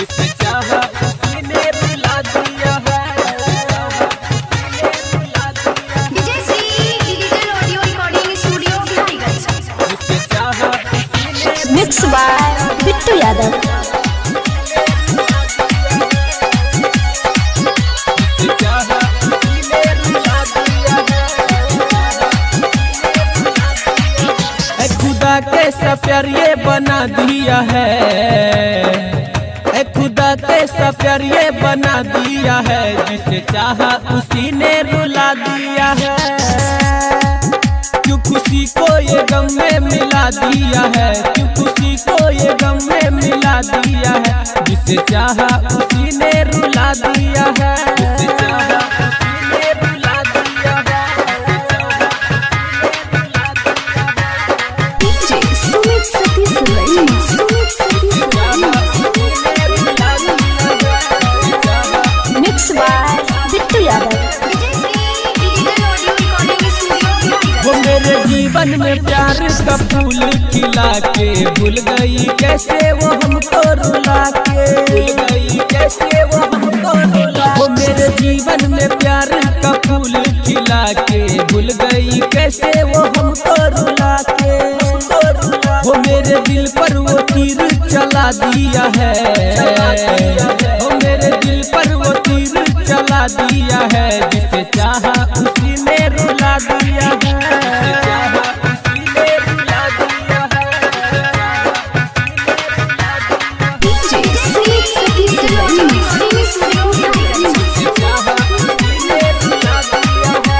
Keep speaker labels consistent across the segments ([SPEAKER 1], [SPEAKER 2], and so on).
[SPEAKER 1] जिसे चाहा उसी ने रुला दिया है। जिसे चाहा
[SPEAKER 2] मिक्स बाय बिट्टू यादव।
[SPEAKER 1] खुदा कैसा प्यार ये बना दिया है, खुदा कैसा प्यार ये बना दिया है। जिसे चाहा उसी ने रुला दिया है। क्यों खुशी को ये गम में मिला दिया है, क्यों खुशी को ये गम में मिला दिया है। जिसे चाहा उसी ने रुला दिया है। जिसे चाहा उसी ने रुला दिया है।
[SPEAKER 2] Mix by Bittu Yadav.
[SPEAKER 1] वो मेरे जीवन में प्यार का फूल खिला के भूल गई कैसे वो हमको रुला के, भूल गई कैसे वो हमको रुला। वो मेरे जीवन में प्यार का फूल खिला के भूल गई कैसे वो हमको रुला के। वो मेरे दिल पर वो तीर चला दिया है, वो मेरे दिल पर वो तीर चला दिया है। जिसे चाहा उसी ने रुला दिया है। जिसे चाहा उसी ने रुला दिया है।
[SPEAKER 2] डीजे सुमित सतीश तिवारी।
[SPEAKER 1] जिसे चाहा उसी ने रुला दिया है।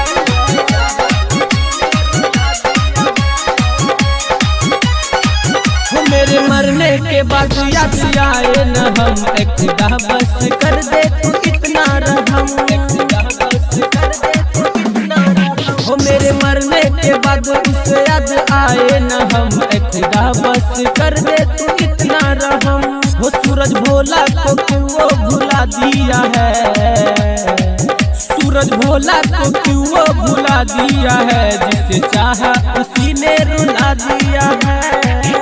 [SPEAKER 1] वो मेरे मरने के बाद याद आए न हम, खुदा बस कर दे तू इतना रहम, खुदा बस कर दे तू इतना रहम। वो मेरे मरने के बाद उसे याद आए न हम, खुदा बस कर दे तू इतना रहम। वो सूरज भोला को क्यों वो भुला दिया है, सूरज भोला को क्यों वो भुला दिया है। जिसे चाहा उसी ने रुला दिया है।